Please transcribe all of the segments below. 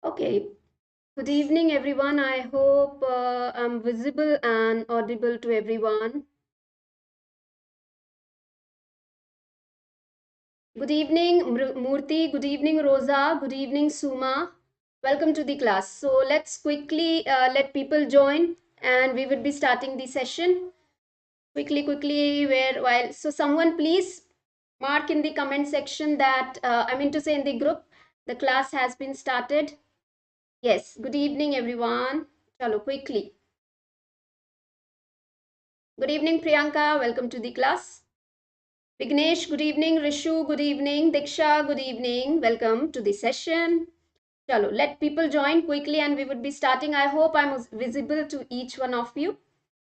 Okay. Good evening, everyone. I hope I'm visible and audible to everyone. Good evening, Murthy. Good evening, Rosa. Good evening, Suma. Welcome to the class. So let's quickly let people join, and we will be starting the session quickly. So someone please mark in the comment section that I mean to say in the group, the class has been started. Yes. Good evening, everyone. Chalo quickly. Good evening, Priyanka. Welcome to the class. Vignesh, good evening. Rishu, good evening. Diksha, good evening. Welcome to the session. Chalo, let people join quickly and we would be starting. I hope I'm visible to each one of you.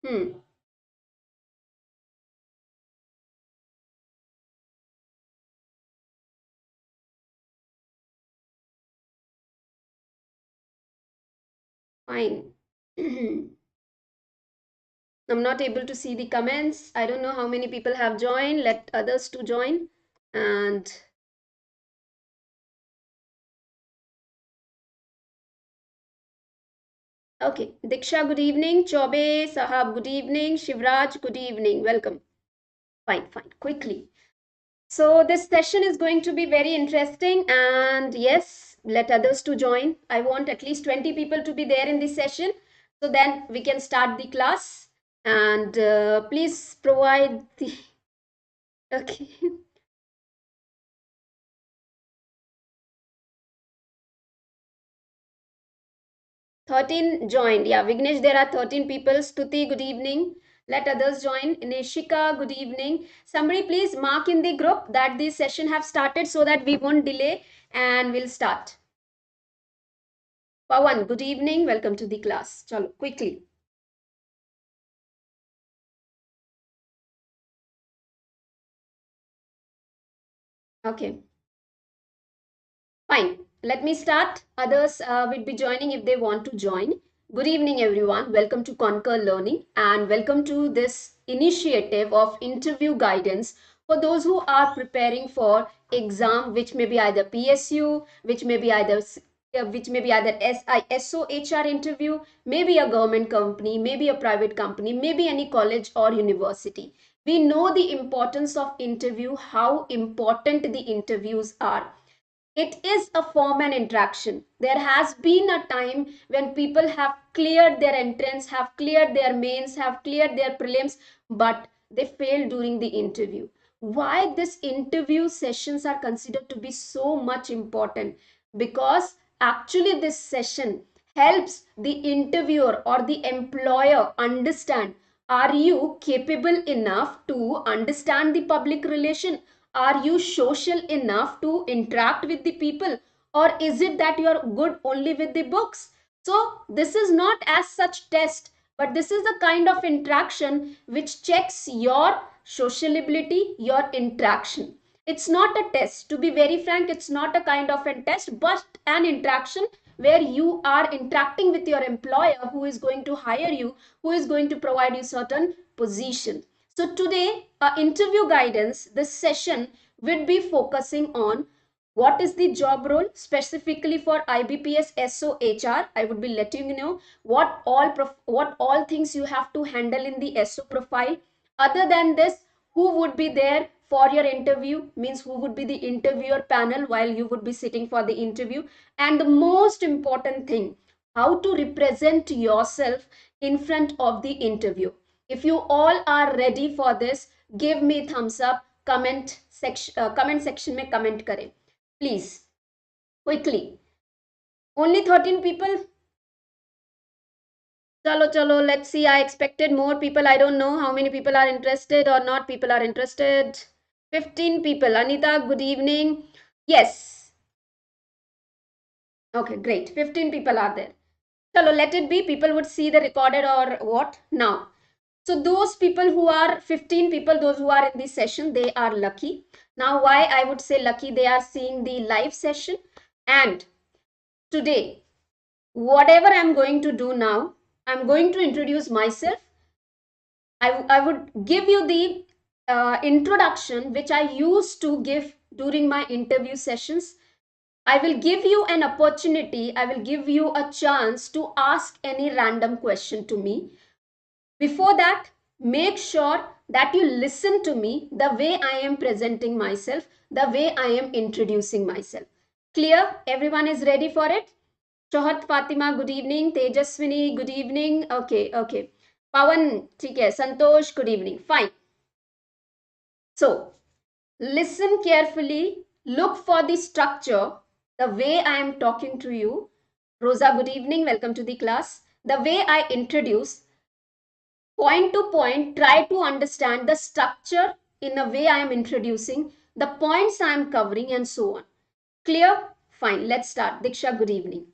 Hmm. Fine. I'm not able to see the comments. I don't know how many people have joined. Let others to join. And okay. Diksha, good evening. Chobe, Sahab, good evening. Shivraj, good evening. Welcome. Fine. Quickly. So this session is going to be very interesting, and yes, let others to join. I want at least 20 people to be there in this session, so then we can start the class. And please provide the okay. 13 joined. Yeah, Vignesh, there are 13 people. Stuti, good evening. Let others join. Nishika, good evening. Somebody please mark in the group that this session have started so that we won't delay and we'll start. Pawan, good evening. Welcome to the class. Chalo, quickly. Okay, fine. Let me start. Others will be joining if they want to join. Good evening, everyone. Welcome to Conquer Learning and welcome to this initiative of interview guidance for those who are preparing for exam, which may be either PSU, which may be either SISO HR interview, maybe a government company, maybe a private company, maybe any college or university. We know the importance of interview, how important the interviews are. It is a form and interaction. There has been a time when people have cleared their entrance, have cleared their mains, have cleared their prelims, but they failed during the interview. Why this interview sessions are considered to be so much important? Because actually this session helps the interviewer or the employer understand, are you capable enough to understand the public relation? Are you social enough to interact with the people? Or is it that you are good only with the books? So this is not as such test, but this is the kind of interaction which checks your social ability, your interaction. It's not a test. To be very frank, it's not a kind of a test, but an interaction where you are interacting with your employer who is going to hire you, who is going to provide you certain position. So today, interview guidance, this session will be focusing on what is the job role specifically for IBPS SOHR. I would be letting you know what all things you have to handle in the SO profile. Other than this, who would be there for your interview, means who would be the interviewer panel while you would be sitting for the interview. And the most important thing, how to represent yourself in front of the interview. If you all are ready for this, give me thumbs up. Comment section में comment करें please quickly. Only 13 people. Chalo, let's see. I expected more people. I don't know how many people are interested or not. People are interested. 15 people. Anita, good evening. Yes. Okay, great. 15 people are there. Chalo, let it be. People would see the recorded or what now. So those people who are 15 people, those who are in this session, they are lucky. Now, why I would say lucky? They are seeing the live session. And today, whatever I'm going to do now, I'm going to introduce myself. I would give you the introduction which I used to give during my interview sessions. I will give you an opportunity, I will give you a chance to ask any random question to me. Before that, make sure that you listen to me the way I am presenting myself, the way I am introducing myself. Clear? Everyone is ready for it? Shohat Fatima, good evening. Tejaswini, good evening. Okay, okay. Pawan, ठीक है. Santosh, good evening. Fine. So, listen carefully. Look for the structure, the way I am talking to you. Rosa, good evening. Welcome to the class. The way I introduce, point to point, try to understand the structure in the way I am introducing, the points I am covering, and so on. Clear? Fine. Let's start. Diksha, good evening.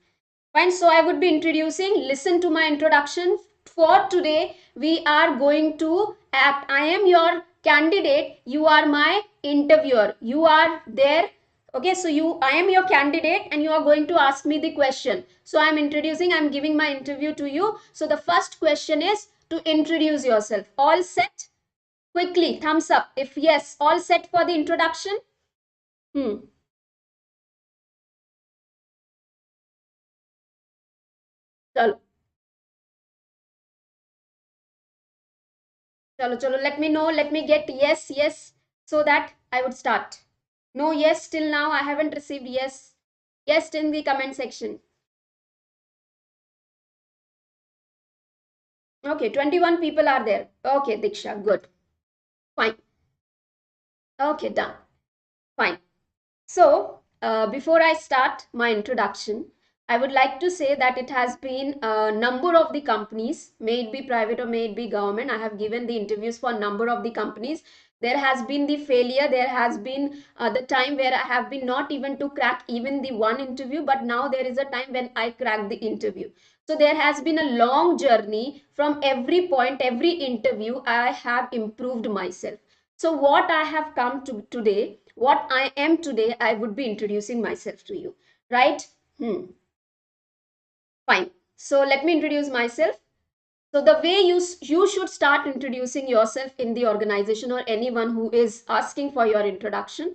Fine, so I would be introducing, listen to my introduction. For today, we are going to act. I am your candidate, you are my interviewer. You are there. Okay, so I am your candidate and you are going to ask me the question. So I am introducing, I am giving my interview to you. So the first question is to introduce yourself. All set? Quickly, thumbs up. If yes, all set for the introduction? Hmm. Chalo. Chalo, chalo, let me know. Let me get yes, yes, so that I would start. No, yes, till now I haven't received yes. Yes, in the comment section. Okay, 21 people are there. Okay, Diksha, good. Fine. Okay, done. Fine. So, before I start my introduction, I would like to say that it has been a number of the companies, may it be private or may it be government. I have given the interviews for a number of the companies. There has been the failure. There has been the time where I have been not even to crack even the one interview, but now there is a time when I crack the interview. So there has been a long journey from every point, every interview. I have improved myself. So what I have come to today, what I am today, I would be introducing myself to you, right? Fine. So let me introduce myself. So the way you should start introducing yourself in the organization or anyone who is asking for your introduction.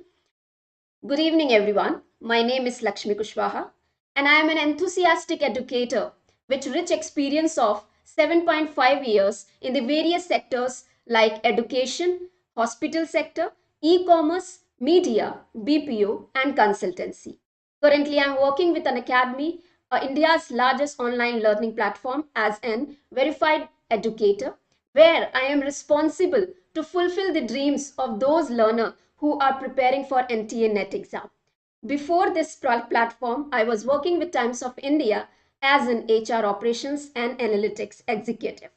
Good evening, everyone. My name is Lakshmi Kushwaha, and I am an enthusiastic educator with rich experience of 7.5 years in the various sectors like education, hospital sector, e-commerce, media, BPO, and consultancy. Currently, I am working with an academy, India's largest online learning platform, as an verified educator, where I am responsible to fulfill the dreams of those learners who are preparing for NTA NET exam. Before this platform, I was working with Times of India as an HR operations and analytics executive.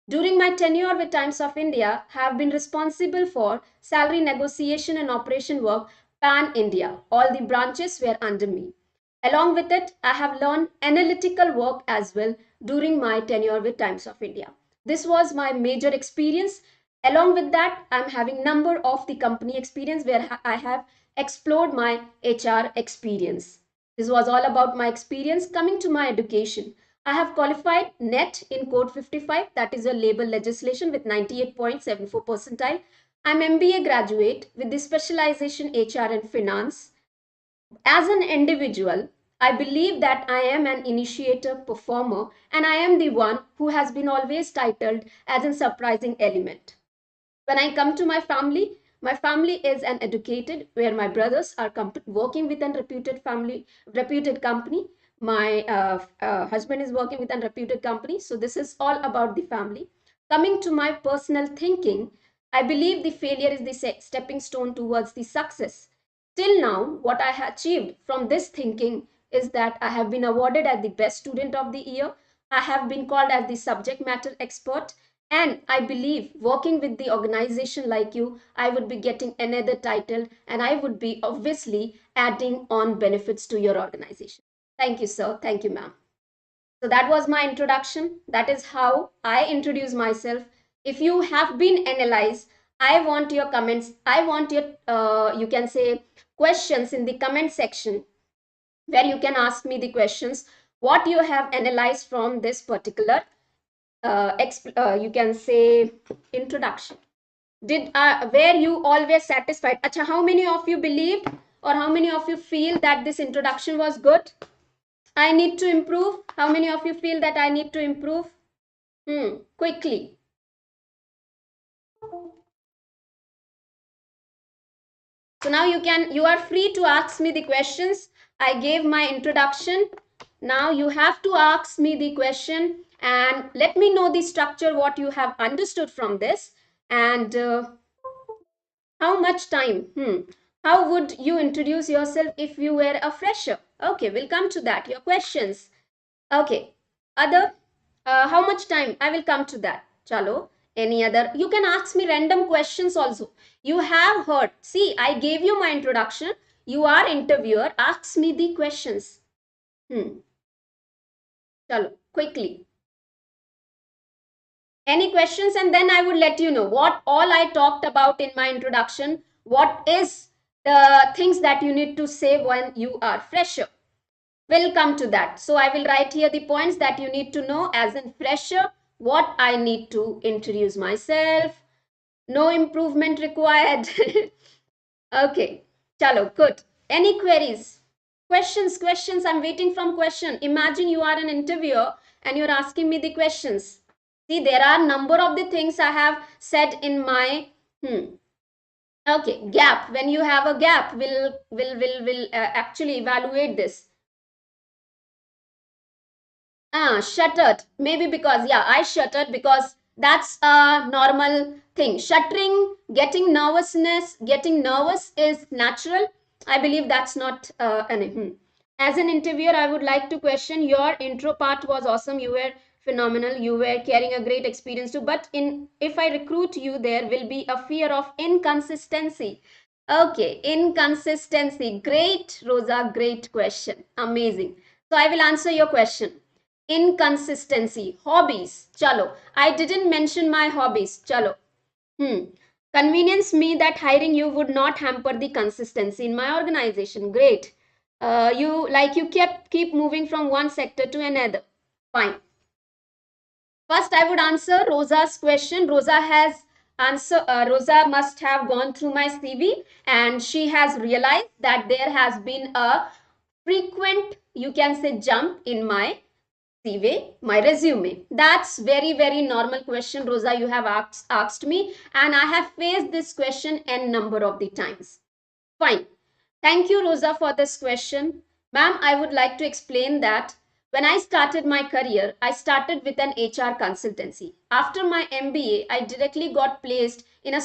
During my tenure with Times of India, I have been responsible for salary negotiation and operation work pan India. All the branches were under me. Along with it, I have learned analytical work as well during my tenure with Times of India. This was my major experience. Along with that, I'm having number of the company experience where I have explored my HR experience. This was all about my experience. Coming to my education, I have qualified NET in Code 55, that is a labor legislation with 98.74 percentile. I'm MBA graduate with the specialization HR and finance. As an individual, I believe that I am an initiator, performer, and I am the one who has been always titled as a surprising element. When I come to my family is an educated, where my brothers are working with a reputed company. My husband is working with a reputed company. So this is all about the family. Coming to my personal thinking, I believe the failure is the stepping stone towards the success. Till now, what I have achieved from this thinking is that I have been awarded as the best student of the year. I have been called as the subject matter expert. And I believe working with the organization like you, I would be getting another title and I would be obviously adding on benefits to your organization. Thank you, sir. Thank you, ma'am. So that was my introduction. That is how I introduce myself. If you have been analyzed, I want your comments. I want your, you can say, questions in the comment section where you can ask me the questions. What you have analyzed from this particular you can say introduction. Did were you always satisfied? Acha, how many of you believed? Or how many of you feel that this introduction was good? I need to improve. How many of you feel that I need to improve? Quickly. So now you are free to ask me the questions. I gave my introduction. Now you have to ask me the question and let me know the structure, what you have understood from this, and how much time. How would you introduce yourself if you were a fresher? Okay, we'll come to that. Your questions. Okay. Other, how much time? I will come to that. Chalo. Any other? You can ask me random questions also. You have heard. See, I gave you my introduction. You are interviewer. Ask me the questions. Chalo. Quickly. Any questions? And then I would let you know what all I talked about in my introduction. What is the things that you need to say when you are fresher? We'll come to that. So I will write here the points that you need to know as in fresher, what I need to introduce myself, no improvement required. Okay, chalo, good. Any queries? Questions, I'm waiting from question. Imagine you are an interviewer and you're asking me the questions. See, there are number of the things I have said in my, okay, gap. When you have a gap, we'll actually evaluate this. Shuttered. Maybe because, yeah, I shuttered because that's a normal thing. Shuttering, getting nervous is natural. I believe that's not anything. As an interviewer, I would like to question your intro part was awesome. You were phenomenal. You were carrying a great experience too. But if I recruit you, there will be a fear of inconsistency. Okay, inconsistency. Great, Rosa. Great question. Amazing. So I will answer your question. Inconsistency. Hobbies. Chalo. I didn't mention my hobbies. Chalo. Convenience me that hiring you would not hamper the consistency in my organization. Great. You keep moving from one sector to another. Fine. First, I would answer Rosa's question. Rosa must have gone through my CV and she has realized that there has been a frequent, you can say, jump in my CV, my resume. That's very normal question, Rosa, you have asked me, and I have faced this question n number of the times. Fine. Thank you, Rosa, for this question. Ma'am, I would like to explain that when I started my career, I started with an HR consultancy. After my MBA, I directly got placed in a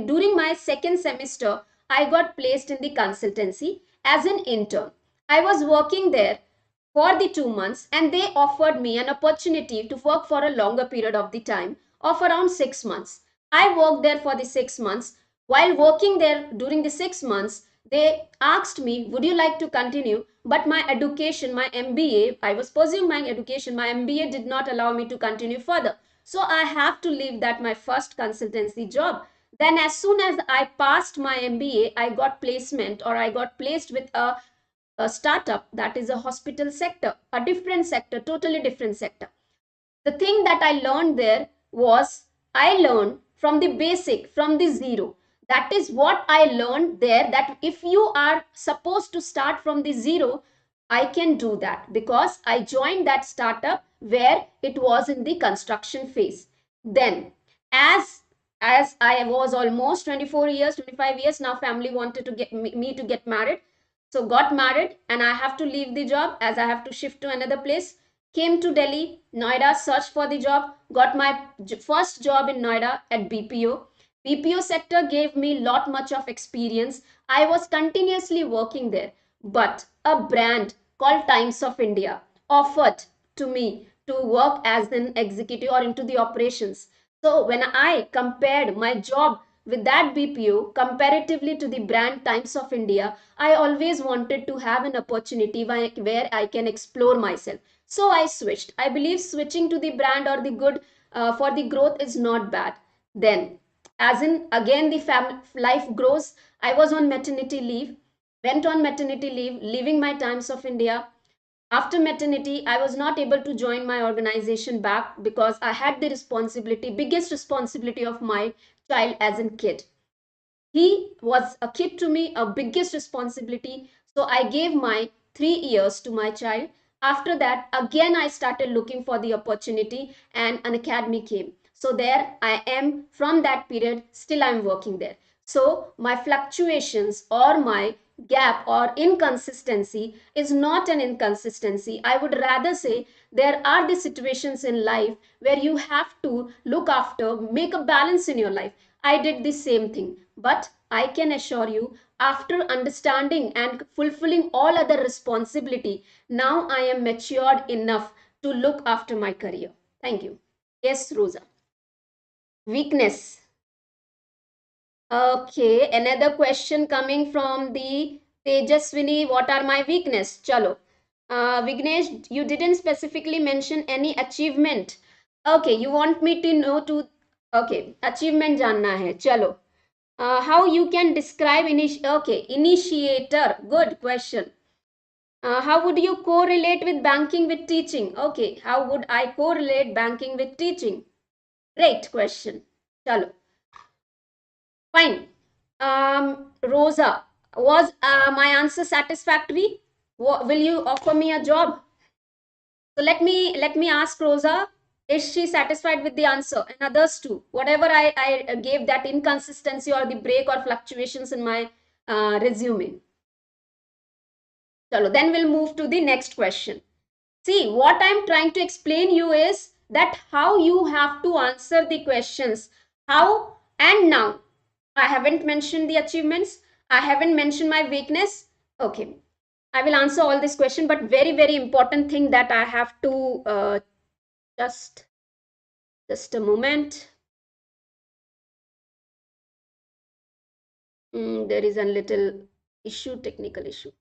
during my second semester, I got placed in the consultancy as an intern. I was working there for the 2 months and they offered me an opportunity to work for a longer period of the time of around 6 months. I worked there for the 6 months. While working there during the 6 months, they asked me, would you like to continue? But my education, my MBA, I was pursuing my education, my MBA did not allow me to continue further. So I have to leave that my first consultancy job. Then as soon as I passed my MBA, I got placement or I got placed with a startup that is a hospital sector, a different sector, totally different sector. The thing that I learned there was I learned from the basic, from the zero. That is what I learned there, that if you are supposed to start from the zero, I can do that because I joined that startup where it was in the construction phase. Then, as I was almost 24 years, 25 years now, family wanted to get me to get married. So got married and I have to leave the job as I have to shift to another place. Came to Delhi, Noida, searched for the job, got my first job in Noida at BPO. BPO sector gave me lot much of experience. I was continuously working there, but a brand called Times of India offered to me to work as an executive or into the operations. So when I compared my job with that BPO comparatively to the brand Times of India, I always wanted to have an opportunity where I can explore myself. So I switched. I believe switching to the brand or the good for the growth is not bad. Then, as in again the life grows. I was on maternity leave, went on maternity leave, leaving my Times of India. After maternity, I was not able to join my organization back because I had the responsibility, biggest responsibility of my child as a kid. He was a kid to me, a biggest responsibility. So I gave my 3 years to my child. After that, again, I started looking for the opportunity and an academy came. So there I am from that period, still I'm working there. So my fluctuations or my gap or inconsistency is not an inconsistency. I would rather say there are the situations in life where you have to look after, make a balance in your life. I did the same thing, but I can assure you, after understanding and fulfilling all other responsibility, now I am matured enough to look after my career. Thank you. Yes, Rosa. Weakness. Okay, another question coming from the Tejaswini. What are my weakness? Chalo. Vignesh, you didn't specifically mention any achievement. Okay, you want me to know to. Okay, achievement जानना है. चलो. How you can describe okay, initiator. Good question. How would you correlate with banking with teaching? Okay, how would I correlate banking with teaching? Great question. Chalo. Fine. Rosa, was my answer satisfactory? Will you offer me a job? So let me ask Rosa, is she satisfied with the answer? And others too. Whatever I gave that inconsistency or the break or fluctuations in my resume. Chalo, then we'll move to the next question. See, what I'm trying to explain you is that how you have to answer the questions. How and now. I haven't mentioned the achievements. I haven't mentioned my weakness. Okay. I will answer all this question, but very, very important thing that I have to just a moment. There is a little issue, technical issue.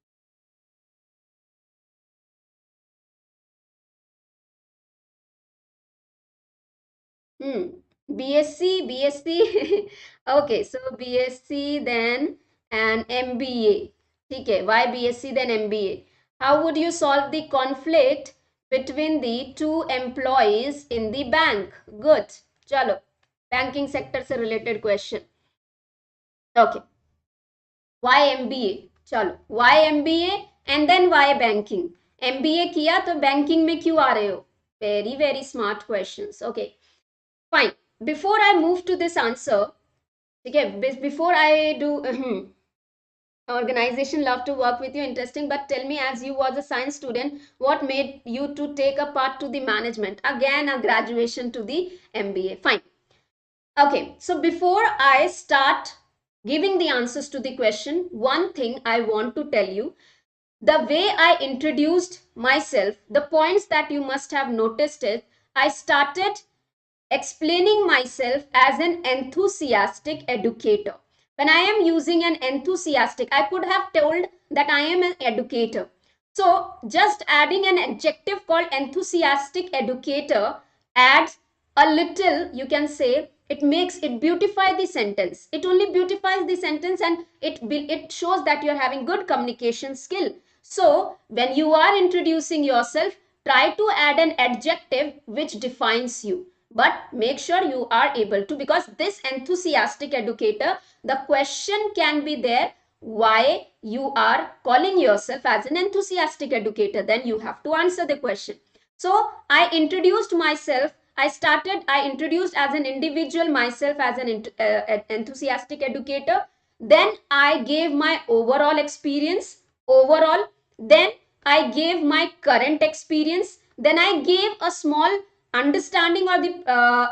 Hmm. BSc. Okay, so BSc then and MBA. Okay, why BSc then MBA? How would you solve the conflict between the two employees in the bank? Good. Chalo. Banking sector से related question. Okay. Why MBA? चलो. Why MBA and then why banking? MBA किया तो banking में क्यों आ रहे हो? Very, very smart questions. Okay. Fine. Before I move to this answer, okay, before I do, organization love to work with you, interesting, but tell me, as you was a science student, what made you to take a part to the management? Again, a graduation to the MBA. Fine. Okay, so before I start giving the answers to the question, one thing I want to tell you, the way I introduced myself, the points that you must have noticed it, I started explaining myself as an enthusiastic educator. When I am using an enthusiastic, I could have told that I am an educator. So just adding an adjective called enthusiastic educator adds a little, you can say, it makes it beautify the sentence. It only beautifies the sentence and it shows that you're having good communication skill. So when you are introducing yourself, try to add an adjective which defines you, but make sure you are able to, because this enthusiastic educator, the question can be there, why you are calling yourself as an enthusiastic educator, then you have to answer the question. So I introduced myself, I introduced as an individual myself as an enthusiastic educator. Then I gave my overall experience, overall. Then I gave my current experience. Then I gave a small understanding or the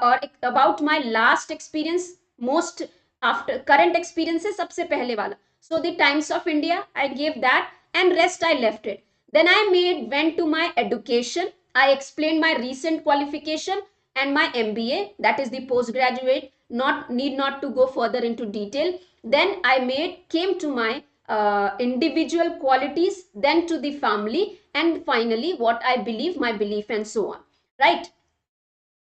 or about my last experience, most after current experiences सबसे पहले वाला. So the Times of India, I gave that, and rest I left it. Then I went to my education. I explained my recent qualification and my MBA, that is the postgraduate, not to go further into detail. Then I came to my individual qualities, then to the family, and finally what I believe, my belief, and so on. Right?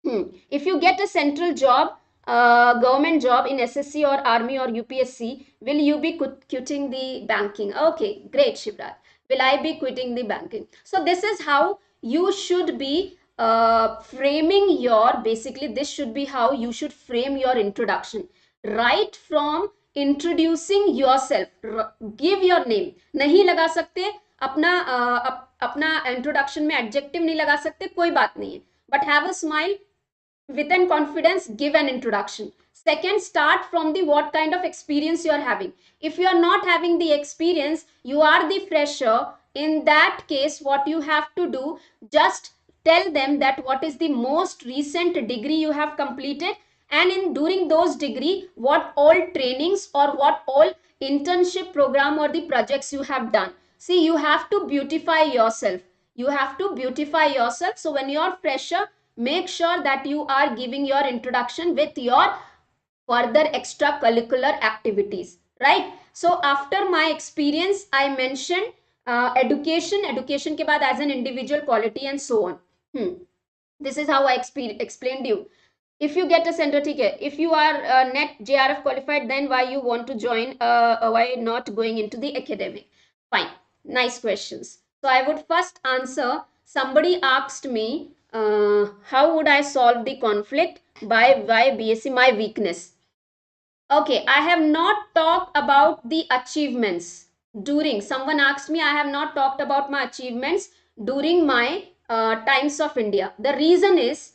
If you get a central job, government job in SSC or army or UPSC, will you be quitting the banking? Okay, great, Shivraj. Will I be quitting the banking? So this is how you should be framing your, basically this should be how you should frame your introduction. Right from introducing yourself, give your name, नहीं लगा सकते अपना introduction में adjective नहीं लगा सकते, कोई बात नहीं है, but have a smile, with an confidence give an introduction. Second, start from the what kind of experience you are having. If you are not having the experience, you are the fresher, in that case what you have to do, just tell them that what is the most recent degree you have completed, and in during those degree what all trainings or what all internship program or the projects you have done. See, you have to beautify yourself, you have to beautify yourself. So when you are fresher, make sure that you are giving your introduction with your further extracurricular activities, right? So after my experience I mentioned education के बाद as an individual quality and so on. This is how I explained you. If you get a center, ठीक है, if you are net JRF qualified, then why you want to join, why not going into the academic? Fine, nice questions. So I would first answer, somebody asked me, how would I solve the conflict by BSc, my weakness. Okay, I have not talked about the achievements during. Someone asked me, I have not talked about my achievements during my Times of India. The reason is,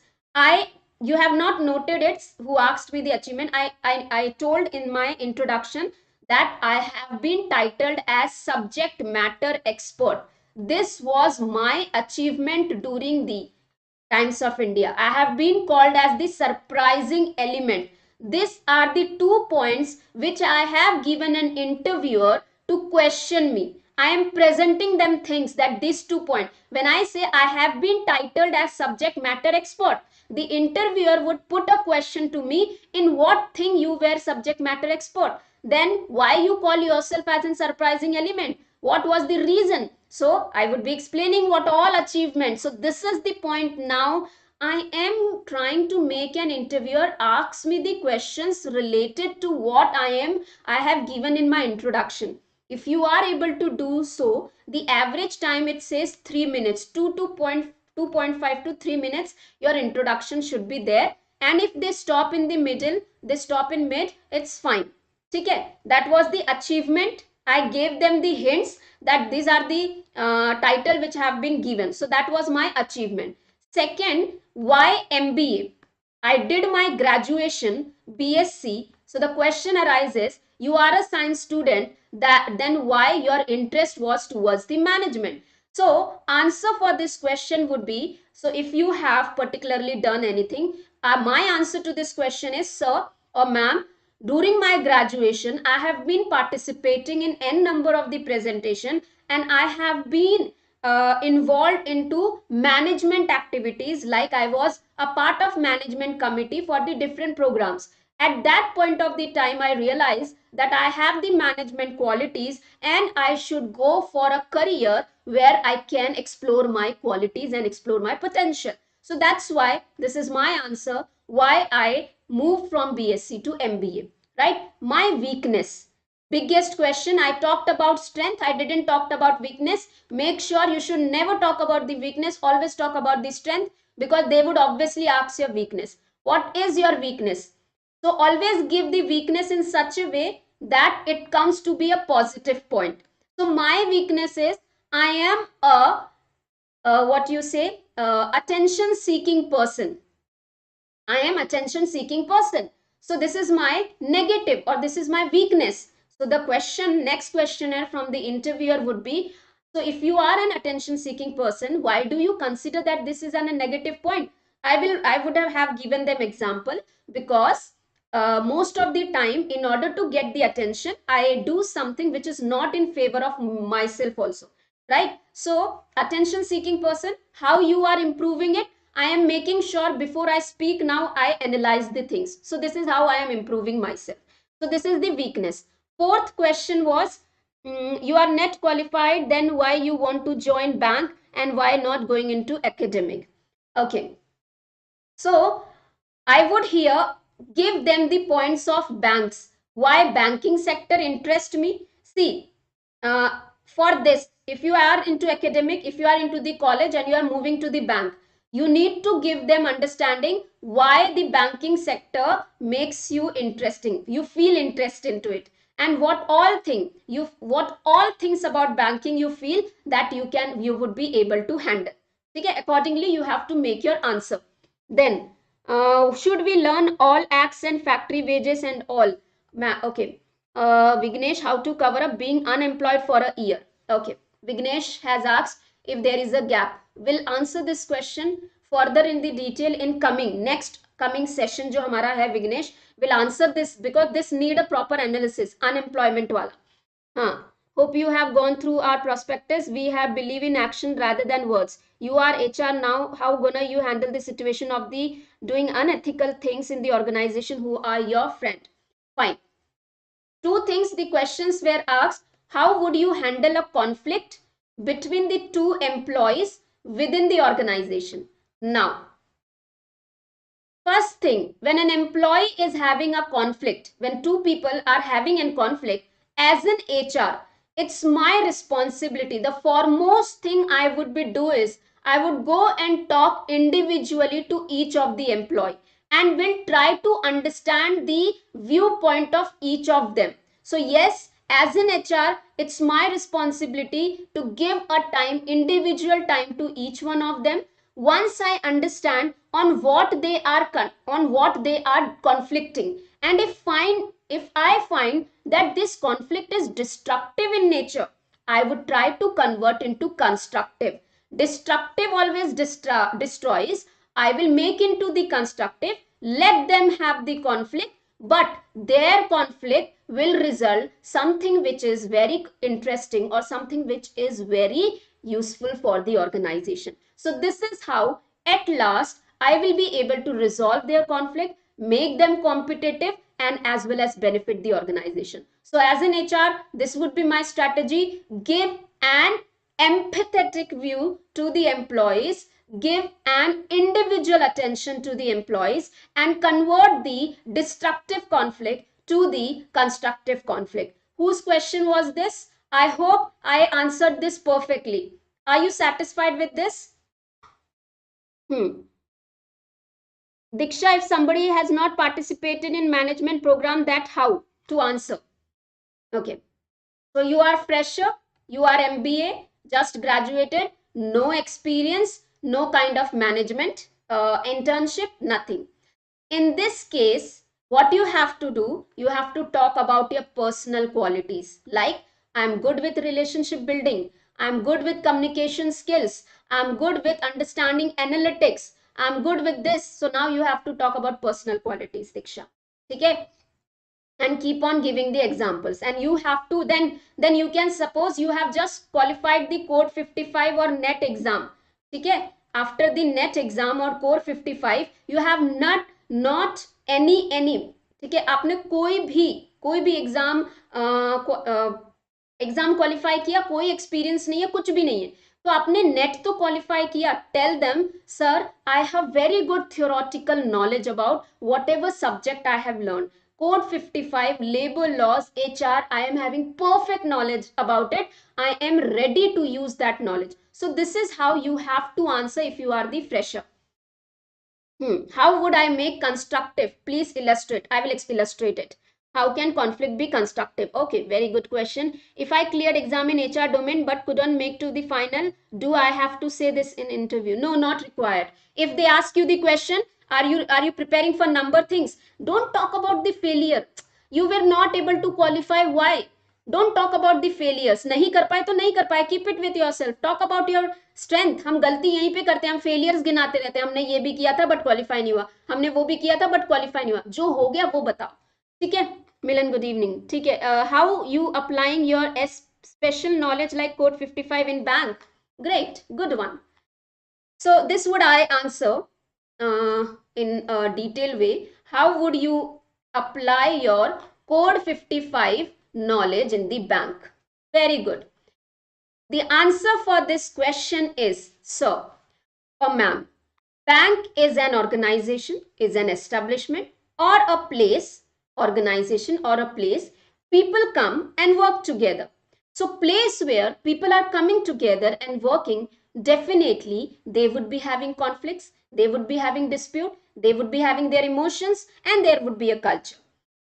you have not noted it. Who asked me the achievement? I told in my introduction that I have been titled as subject matter expert. This was my achievement during the Times of India. I have been called as the surprising element. These are the 2 points which I have given an interviewer to question me. I am presenting them things that these 2 points. When I say I have been titled as subject matter expert, the interviewer would put a question to me, in what thing you were subject matter expert? Then why you call yourself as a surprising element? What was the reason? So I would be explaining what all achievements. So this is the point. Now I am trying to make an interviewer ask me the questions related to what I have given in my introduction. If you are able to do so, the average time, it says 3 minutes, 2.5 to 3 minutes, your introduction should be there. And if they stop in the middle, they stop in mid, it's fine. Okay, that was the achievement. I gave them the hints that these are the title which have been given. So that was my achievement. Second, why MBA? I did my graduation BSc. So the question arises, you are a science student, that then why your interest was towards the management? So answer for this question would be, so if you have particularly done anything, my answer to this question is, sir or ma'am, during my graduation, I have been participating in n number of the presentation, and I have been involved into management activities, like I was a part of management committee for the different programs. At that point of the time, I realized that I have the management qualities and I should go for a career where I can explore my qualities and explore my potential. So that's why this is my answer, why I moved from BSc to MBA, right? My weakness. Biggest question, I talked about strength, I didn't talk about weakness. Make sure you should never talk about the weakness, always talk about the strength, because they would obviously ask your weakness. What is your weakness? So always give the weakness in such a way that it comes to be a positive point. So my weakness is, I am a what you say, attention seeking person. I am attention seeking person. So this is my negative, or this is my weakness. So the question, next questionnaire from the interviewer would be, so if you are an attention seeking person, why do you consider that this is a negative point? I would have given them example, because most of the time, in order to get the attention, I do something which is not in favor of myself also, right? So attention seeking person, how you are improving it? I am making sure before I speak now, I analyze the things. So this is how I am improving myself. So this is the weakness. Fourth question was, you are net qualified, then why you want to join bank and why not going into academic? Okay. So I would here give them the points of banks. Why banking sector interest me? See, for this, if you are into academic, if you are into the college and you are moving to the bank, you need to give them understanding why the banking sector makes you interesting, you feel interest into it, and what all things about banking you feel that you would be able to handle. Okay, accordingly you have to make your answer. Then should we learn all acts and factory wages and all? Okay. Vignesh, how to cover up being unemployed for a year? Okay. Vignesh has asked if there is a gap. We'll answer this question further in the detail in next coming session जो हमारा है Vignesh will answer this because this need a proper analysis unemployment वाला. हाँ. Hope you have gone through our prospectus. We have believe in action rather than words. You are HR now. How gonna you handle the situation of the doing unethical things in the organization who are your friend? Fine. Two things the questions were asked. How would you handle a conflict between the two employees within the organization? Now, first thing, when an employee is having a conflict, when two people are having a conflict, as an HR, it's my responsibility. The foremost thing I would be do is I would go and talk individually to each of the employee and will try to understand the viewpoint of each of them. So yes, as an HR, it's my responsibility to give a individual time to each one of them. Once I understand on what they are conflicting, and if I find that this conflict is destructive in nature, I would try to convert into constructive. Destructive always destroys. I will make into the constructive. Let them have the conflict, but their conflict will result something which is very interesting or something which is very useful for the organization. So this is how at last I will be able to resolve their conflict, make them competitive, and as well as benefit the organization. So as an HR, this would be my strategy. Give an empathetic view to the employees, give an individual attention to the employees, and convert the destructive conflict to the constructive conflict. Whose question was this? I hope I answered this perfectly. Are you satisfied with this? Diksha, if somebody has not participated in management program, that how to answer? Okay. So you are fresher, you are MBA, just graduated, no experience, no kind of management, internship, nothing. In this case, what you have to do, you have to talk about your personal qualities. Like, I'm good with relationship building. I'm good with communication skills. I'm good with understanding analytics. I'm good with this. So now you have to talk about personal qualities, Diksha. Okay? And keep on giving the examples, and you have to then you can suppose you have just qualified the code 55 or net exam. Okay, after the net exam or core 55 you have not any. ठीक है, आपने कोई भी exam qualify किया, कोई experience नहीं है, कुछ भी नहीं है, तो आपने नेट तो क्वालिफाई किया. Tell them, sir I have very good theoretical knowledge about whatever subject I have learn. Code 55, labor laws, HR, I am having perfect knowledge about it. I am ready to use that knowledge. So this is how you have to answer if you are the fresher. How would I make constructive? Please illustrate. I will illustrate it. How can conflict be constructive? Okay, very good question. If I cleared exam in HR domain but couldn't make to the final, do I have to say this in interview? No, not required. If they ask you the question, are you preparing for number things? Don't talk about the failure. You were not able to qualify. Why? Don't talk about the failures. नहीं कर पाए तो नहीं कर पाए. Keep it with yourself. Talk about your strength. हम गलती यहीं पे करते हैं, हम फेलियर्स गिनाते रहते हैं. हमने ये भी किया था बट क्वालिफाई नहीं हुआ, हमने वो भी किया था बट क्वालिफाई नहीं हुआ. जो हो गया वो बताओ. ठीक है मिलन, गुड इवनिंग. ठीक है, how you applying your special knowledge like code 55 in bank? Great, good one. So this would I answer in a detailed way. How would you apply your code 55 knowledge in the bank? Very good. The answer for this question is, sir or ma'am, bank is an organization, is an establishment or a place, organization or a place people come and work together. So place where people are coming together and working definitely they would be having conflicts, they would be having dispute, they would be having their emotions, and there would be a culture.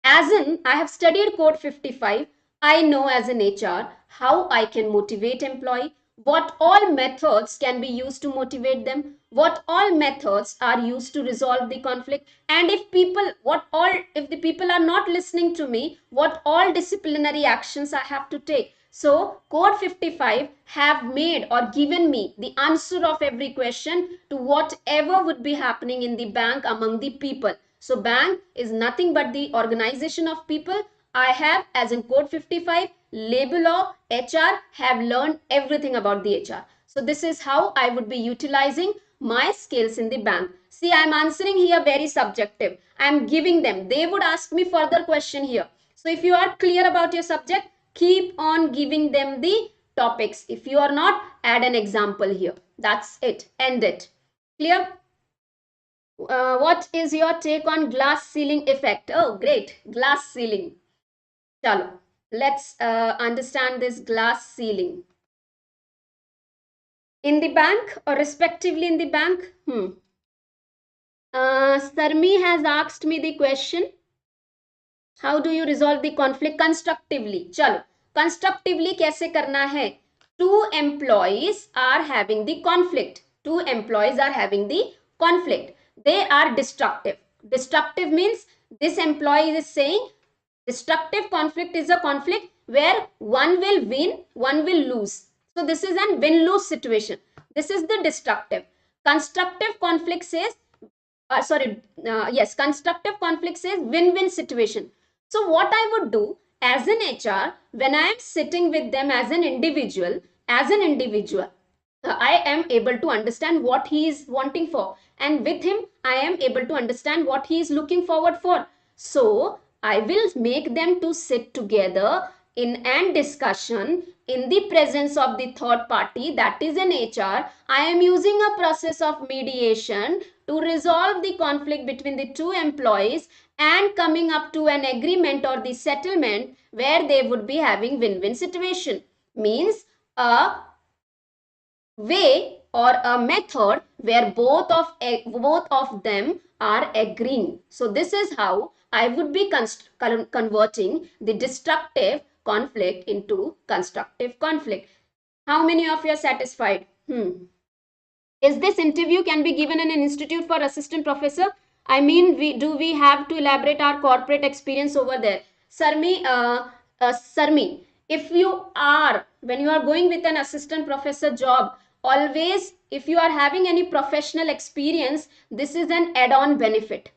As in, I have studied Code 55. I know as an HR how I can motivate employee, what all methods can be used to motivate them, what all methods are used to resolve the conflict, and if the people are not listening to me, what all disciplinary actions I have to take. So Code 55 have made or given me the answer of every question to whatever would be happening in the bank among the people. So bank is nothing but the organization of people. I have, as in Code 55, labor law, HR, have learned everything about the HR. So this is how I would be utilizing my skills in the bank. See, I'm answering here very subjective. I'm giving them. They would ask me further question here. So if you are clear about your subject, keep on giving them the topics. If you are not, add an example here. That's it. End it. Clear? What is your take on glass ceiling effect? Oh, great. Glass ceiling. Chalo. Let's understand this glass ceiling. In the bank or respectively in the bank? Sarmi has asked me the question. How do you resolve the conflict constructively? Chalo. Constructively कैसे करना है? Two employees are having the conflict. Two employees are having the conflict. They are destructive. Destructive means this employee is saying destructive conflict is a conflict where one will win, one will lose. So this is an win-lose situation. This is the destructive. Constructive conflict says, constructive conflict says win-win situation. So what I would do as an HR when I am sitting with them as an individual, I am able to understand what he is wanting for, and with him I am able to understand what he is looking forward for. So I will make them to sit together in an discussion in the presence of the third party, that is an HR. I am using a process of mediation to resolve the conflict between the two employees and coming up to an agreement or the settlement where they would be having win-win situation. Means a way or a method where both of them are agreeing. So this is how I would be converting the destructive conflict into constructive conflict. How many of you are satisfied? Is this interview can be given in an institute for assistant professor? I mean, we have to elaborate our corporate experience over there? Sarmi, if you are, when you are going with an assistant professor job, always, if you are having any professional experience, this is an add-on benefit.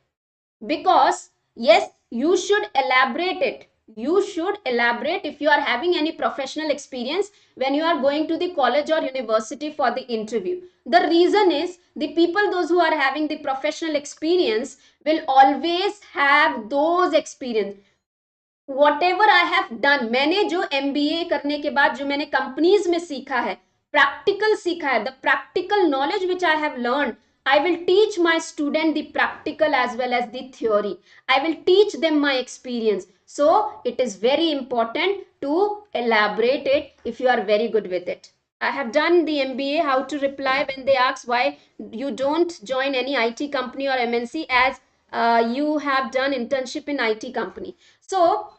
Because yes, you should elaborate it. You should elaborate if you are having any professional experience when you are going to the college or university for the interview. The reason is the people, those who are having the professional experience, will always have those experience. Whatever I have done, मैंने जो MBA करने के बाद जो मैंने companies में सीखा है, प्रैक्टिकल सीखा है, the practical knowledge which I have learned, I will teach my student the practical as well as the theory. I will teach them my experience. So it is very important to elaborate it if you are very good with it. I have done the MBA, how to reply when they ask why you don't join any IT company or MNC, as you have done internship in IT company. So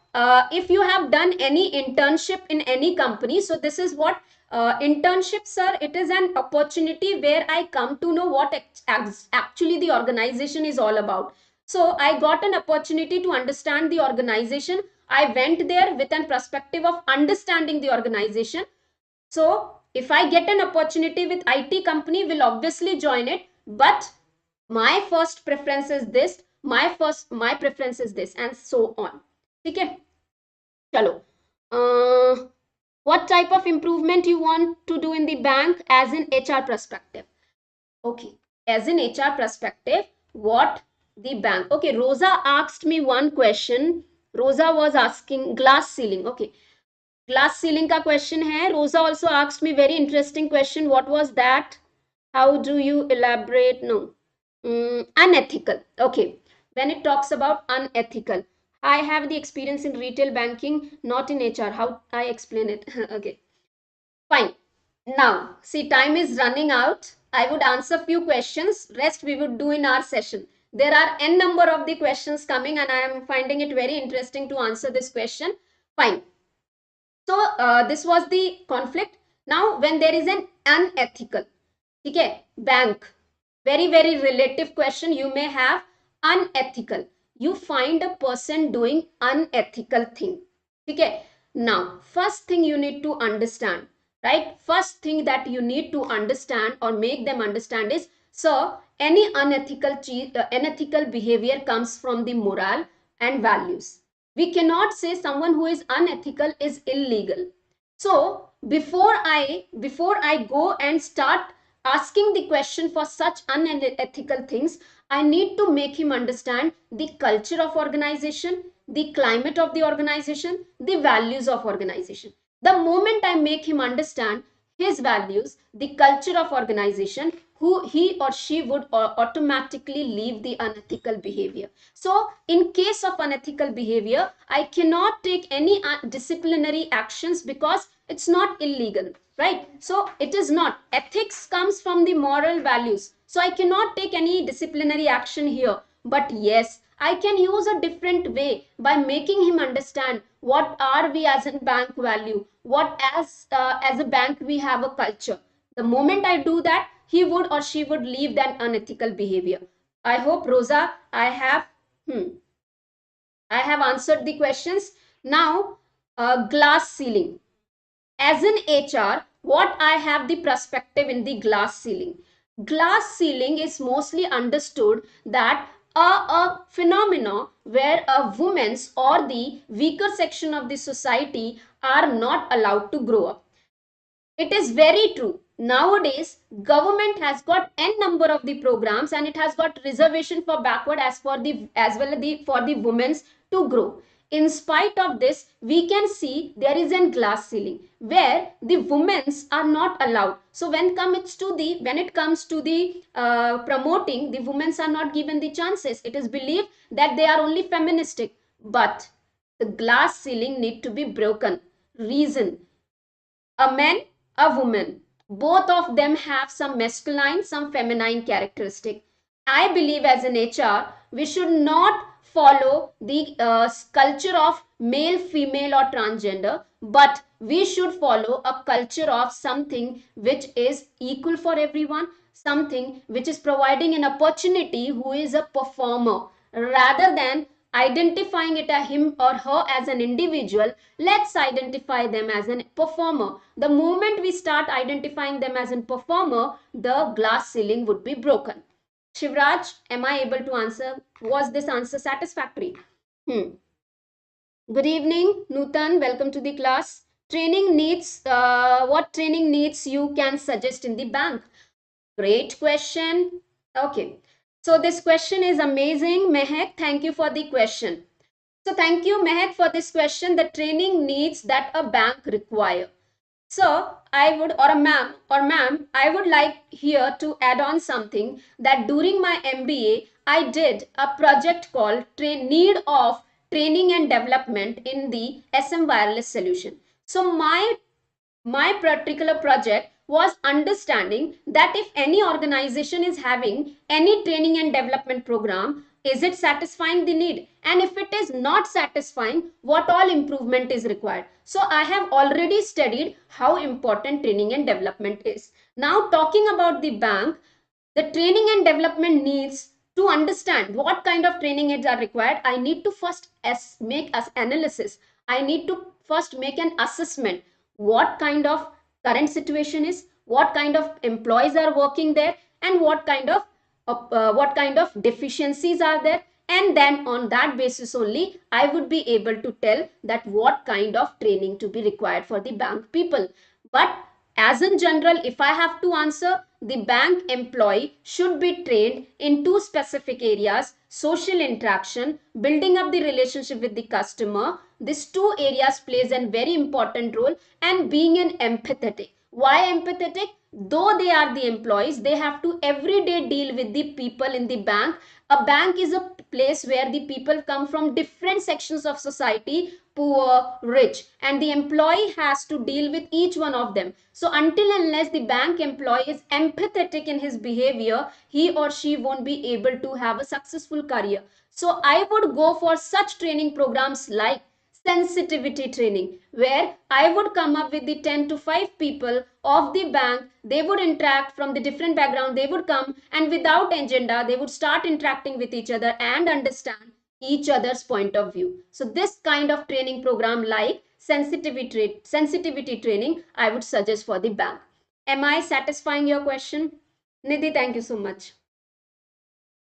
if you have done any internship in any company, so this is what internship, sir. It is an opportunity where I come to know what actually the organization is all about. So I got an opportunity to understand the organization. I went there with an perspective of understanding the organization. So if I get an opportunity with IT company, will obviously join it. But my first preference is this, my preference is this, and so on. Okay. Chalo. What type of improvement you want to do in the bank as an HR perspective? Okay. As an HR perspective, what the bank? Okay. Rosa asked me one question. Rosa was asking glass ceiling. Okay. Glass ceiling का question है. Rosa also asked me very interesting question. What was that? How do you elaborate? No. Unethical. Okay. When it talks about unethical, I have the experience in retail banking, not in HR. How I explain it? Okay. Fine. Now, see, time is running out. I would answer few questions. Rest we would do in our session. There are n number of the questions coming, and I am finding it very interesting to answer this question. Fine. So this was the conflict. Now, when there is an unethical, okay, bank, very relative question you may have. Unethical, you find a person doing unethical thing, okay. Now, first thing you need to understand, right? First thing that you need to understand or make them understand is, so any unethical behavior comes from the moral and values. We cannot say someone who is unethical is illegal. So before I go and start asking the question for such unethical things, I need to make him understand the culture of organization, the climate of the organization, the values of organization. The moment I make him understand his values, the culture of organization, who he or she would automatically leave the unethical behavior. So in case of unethical behavior, I cannot take any disciplinary actions because it's not illegal, right? So it is not. Ethics comes from the moral values. So I cannot take any disciplinary action here. But yes, I can use a different way by making him understand what are we as a bank value, what as a bank we have a culture. The moment I do that, he would or she would leave that unethical behavior. I hope, Rosa, I have answered the questions. Now, glass ceiling. As an HR, what I have the perspective in the glass ceiling. Glass ceiling is mostly understood that a phenomena where a woman's or the weaker section of the society are not allowed to grow up. It is very true. Nowadays, government has got n number of the programs, and it has got reservation for backward as well as the for the women's to grow. In spite of this, we can see there is a glass ceiling where the women's are not allowed. So when it comes to the promoting, the women's are not given the chances. It is believed that they are only feministic, but the glass ceiling need to be broken. Reason: a man, a woman, both of them have some masculine, some feminine characteristic. I believe as an HR, we should not follow the culture of male, female or transgender, but we should follow a culture of something which is equal for everyone, something which is providing an opportunity who is a performer, rather than identifying it as him or her as an individual. Let's identify them as a performer. The moment we start identifying them as a performer, the glass ceiling would be broken. Shivraj, am I able to answer? Was this answer satisfactory? Good evening, Nutan. Welcome to the class. Training needs, what training needs you can suggest in the bank? Great question. Okay. So this question is amazing. Mehak, thank you for the question. So thank you, Mehak, for this question. The training needs that a bank require. So I would, or ma'am, I would like here to add on something that during my MBA, I did a project called Need of Training and Development in the SM Wireless Solution. So my particular project was understanding that if any organization is having any training and development program, is it satisfying the need, and if it is not satisfying, what all improvement is required. So I have already studied how important training and development is. Now talking about the bank, the training and development needs, to understand what kind of training aids are required, I need to first make as analysis. I need to first make an assessment. What kind of current situation is, what kind of employees are working there, and what kind of deficiencies are there, and then on that basis only I would be able to tell that what kind of training to be required for the bank people. But as in general, if I have to answer, the bank employee should be trained in two specific areas: social interaction, building up the relationship with the customer. These two areas plays a very important role, and being an empathetic. Why empathetic? though they are the employees, they have to every day deal with the people in the bank. A bank is a place where the people come from different sections of society, poor, rich, and the employee has to deal with each one of them. So until unless the bank employee is empathetic in his behavior, he or she won't be able to have a successful career. So I would go for such training programs like sensitivity training, where I would come up with the 10 to 5 people of the bank. They would interact from the different background. They would come and without agenda, they would start interacting with each other and understand each other's point of view. So this kind of training program like sensitivity training, I would suggest for the bank. Am I satisfying your question? Nidhi, thank you so much.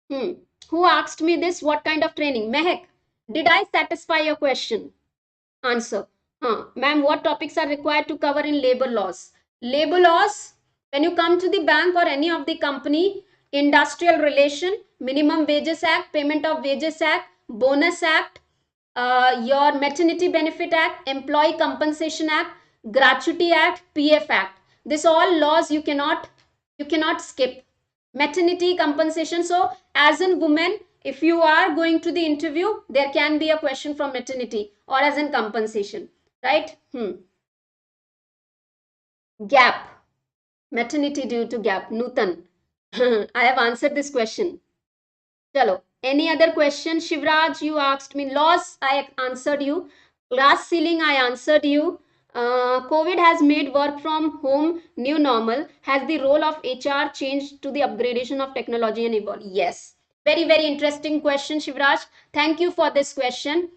Who asked me this? What kind of training? Mehak, did I satisfy your question? Answer. Ma'am, what topics are required to cover in labor laws? Labor laws, when you come to the bank or any of the company, industrial relation, minimum wages act, payment of wages act, bonus act, your maternity benefit act, employee compensation act, gratuity act, PF act. This all laws you cannot skip. Maternity compensation. So as a woman, if you are going to the interview, there can be a question from maternity or as in compensation, right? Gap. Maternity due to gap. Nutan. I have answered this question. Chalo. Any other question? Shivraj, you asked me. Loss, I answered you. Glass ceiling, I answered you. COVID has made work from home new normal. Has the role of HR changed to the upgradation of technology and evolve? Yes. Very, very interesting question, Shivraj. Thank you for this question.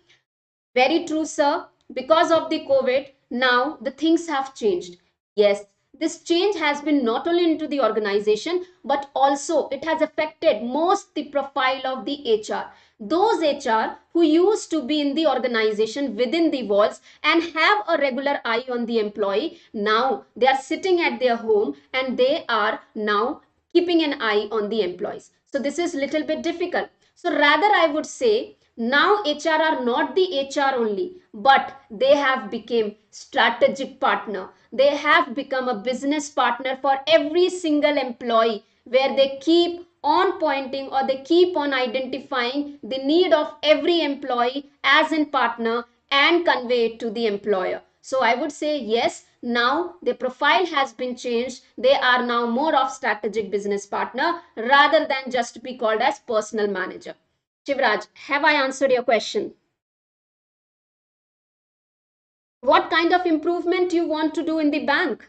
Very true, sir. Because of the COVID, now the things have changed. Yes, this change has been not only into the organization, but also it has affected most the profile of the HR. Those HR who used to be in the organization within the walls and have a regular eye on the employee, now they are sitting at their home and they are now keeping an eye on the employees. So this is little bit difficult. So rather I would say now HR are not the HR only, but they have become strategic partner. They have become a business partner for every single employee, where they keep on pointing or they keep on identifying the need of every employee as in partner and convey it to the employer. So I would say yes, now the profile has been changed. They are now more of strategic business partner rather than just be called as personal manager. Shivraj, have I answered your question? What kind of improvement you want to do in the bank?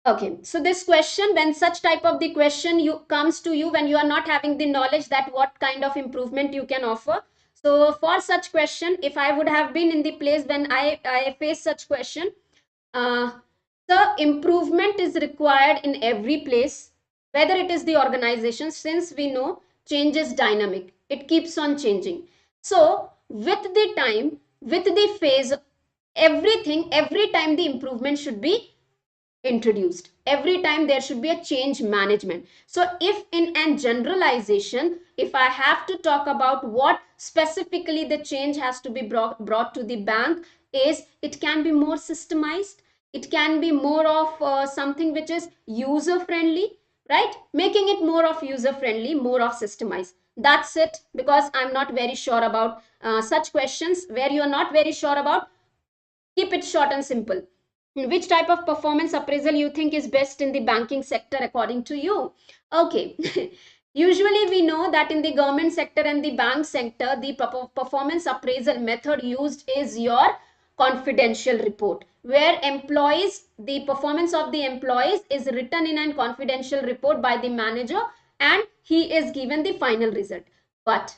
Okay, so this question, when such type of the question you comes to you when you are not having the knowledge that what kind of improvement you can offer. So for such question, if I would have been in the place when I face such question, uh, the improvement is required in every place, whether it is the organization, since we know change is dynamic, it keeps on changing. So with the time, with the phase, everything, every time the improvement should be introduced. Every time there should be a change management. So if in an generalization, if I have to talk about what specifically the change has to be brought to the bank, is it can be more systemized, it can be more of something which is user friendly, right? Making it more of user friendly, more of systemized. That's it, because I'm not very sure about such questions where you are not very sure about. Keep it short and simple. Which type of performance appraisal you think is best in the banking sector according to you? Okay. Usually we know that in the government sector and the bank sector, the performance appraisal method used is your confidential report, where employees, the performance of the employees is written in a confidential report by the manager and he is given the final result. But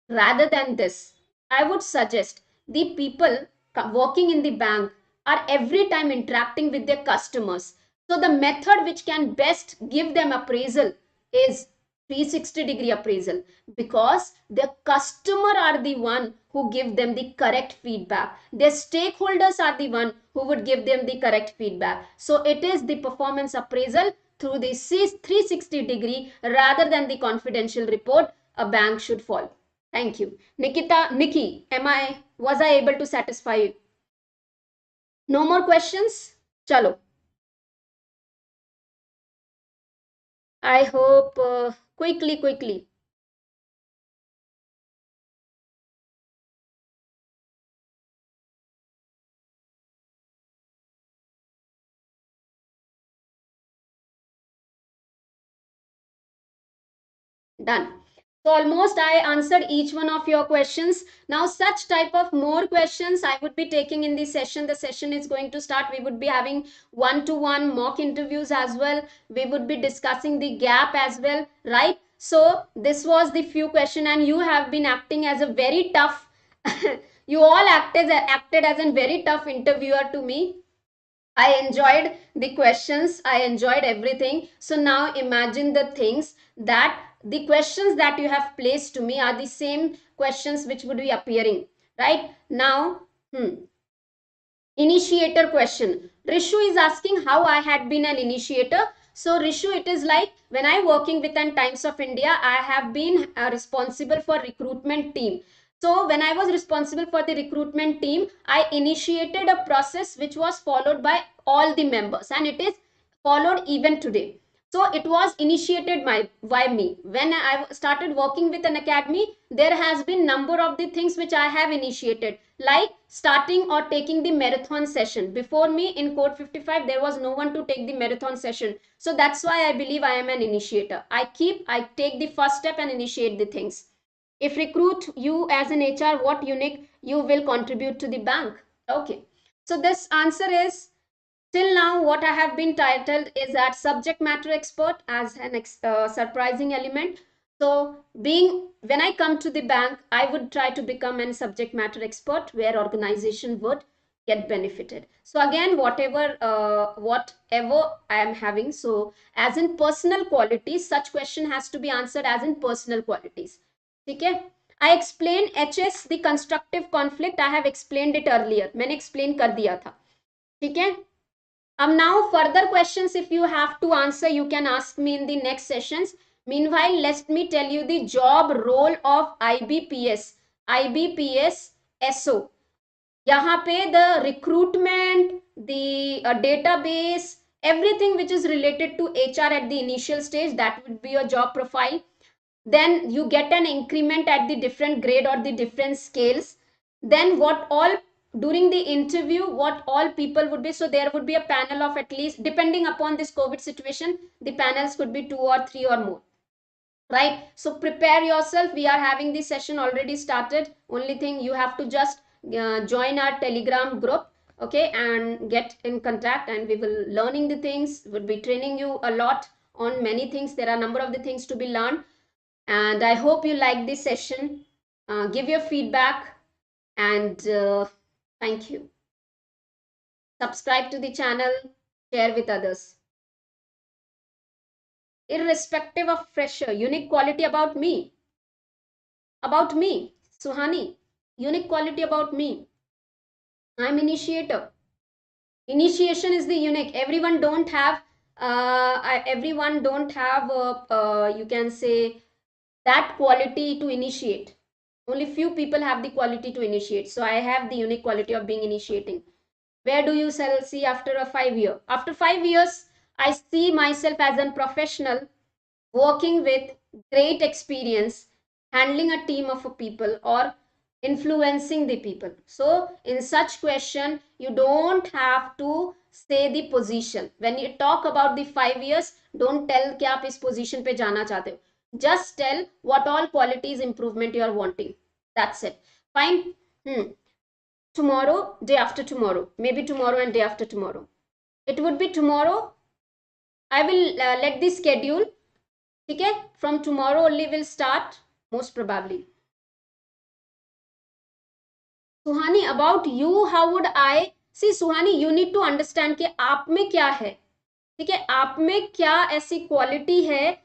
rather than this, I would suggest the people working in the bank are every time interacting with their customers. So the method which can best give them appraisal is 360-degree appraisal, because the customer are the one who give them the correct feedback. Their stakeholders are the one who would give them the correct feedback. So it is the performance appraisal through the 360-degree rather than the confidential report a bank should follow. Thank you. Nikki, was I able to satisfy you? No more questions? Chalo. I hope quickly. Done. So almost I answered each one of your questions. Now such type of more questions I would be taking in the session. The session is going to start. We would be having one-to-one mock interviews as well. We would be discussing the gap as well, right? So this was the few question, and you have been acting as a very tough you all acted as a very tough interviewer to me. I enjoyed the questions. I enjoyed everything. So now imagine the things that the questions that you have placed to me are the same questions which would be appearing, right? Now, initiator question. Rishu is asking how I had been an initiator. So Rishu, it is like when I working with an Times of India, I have been responsible for recruitment team. So when I was responsible for the recruitment team, I initiated a process which was followed by all the members, and it is followed even today. So it was initiated by me. When I started working with an academy, there has been number of the things which I have initiated, like starting or taking the marathon session. Before me in code 55, there was no one to take the marathon session. So that's why I believe I am an initiator. I take the first step and initiate the things. If recruit you as an HR, what unique you will contribute to the bank? Okay. So this answer is, till now, what I have been titled is that subject matter expert as an surprising element. So, being when I come to the bank, I would try to become a subject matter expert where organization would get benefited. So again, whatever I am having, so as in personal qualities, such question has to be answered as in personal qualities. Okay. I explain HS the constructive conflict. I have explained it earlier. मैंने explain कर दिया था. ठीक है. Now further questions if you have to answer, you can ask me in the next sessions. Meanwhile, let me tell you the job role of IBPS. IBPS SO. यहाँ पे the recruitment, the database, everything which is related to HR at the initial stage, that would be your job profile. Then you get an increment at the different grade or the different scales. Then what all during the interview, what all people would be, so there would be a panel of at least, depending upon this COVID situation, the panels could be 2 or 3 or more, right? So prepare yourself. We are having this session already started. Only thing you have to just join our Telegram group, okay, and get in contact, and we will learning the things, would be training you a lot on many things. There are a number of the things to be learned, and I hope you like this session. Give your feedback, and thank you. Subscribe to the channel, share with others. Irrespective of fresher, unique quality about me. About me, Suhani. Unique quality about me. I'm initiator. Initiation is the unique. Everyone don't have. Everyone don't have. You can say that quality to initiate. Only few people have the quality to initiate. So I have the unique quality of being initiating. Where do you see after a 5 year? After 5 years, I see myself as a professional working with great experience, handling a team of people or influencing the people. So in such question, you don't have to say the position. When you talk about the 5 years, don't tell कि आप इस position पे जाना चाहते हो. Just tell what all qualities improvement you are wanting. That's it. Fine. Tomorrow, day after tomorrow, maybe tomorrow and day after tomorrow. It would be tomorrow. I will let the schedule. Okay, from tomorrow only will start, most probably. Suhani, about you, how would I see? Suhani, you need to understand कि आप में क्या है. ठीक है, आप में क्या ऐसी क्वालिटी है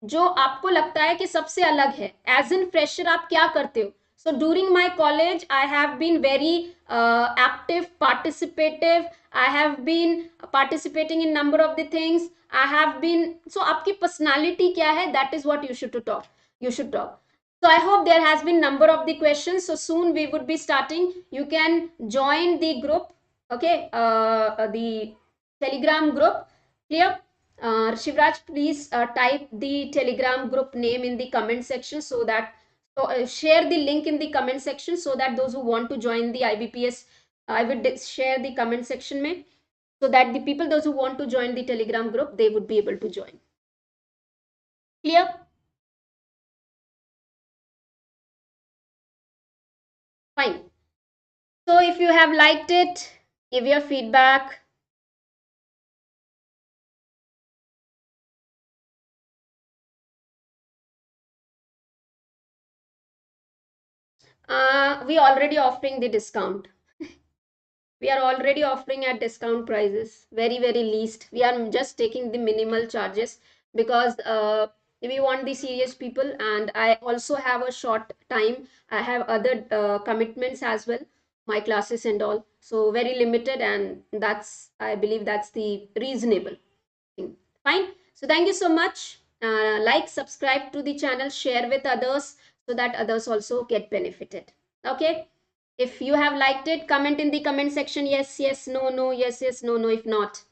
जो आपको लगता है कि सबसे अलग है. एज एन फ्रेशर आप क्या करते हो? So during my college, I have been very active, participative. I have been participating in number of the things. I have been. So आपकी personality क्या है? That is what you should to talk. You should talk. So I hope there has been number of the questions. So soon we would be starting. You can join the group. Okay, the Telegram group. Clear? Shivraj, please type the Telegram group name in the comment section so that share the link in the comment section so that those who want to join the IBPS, I would share the comment section mein, so that the people those who want to join the Telegram group, they would be able to join. Clear? Fine. So if you have liked it, give your feedback. We already offering the discount. We are already offering at discount prices, very very least. We are just taking the minimal charges because we want the serious people, and I also have a short time. I have other commitments as well, my classes and all, so very limited, and that's, I believe that's the reasonable thing. Fine. So thank you so much. Like, subscribe to the channel, share with others so that others also get benefited. Okay. If you have liked it, comment in the comment section yes, yes, no, no, yes, yes, no, no. If not,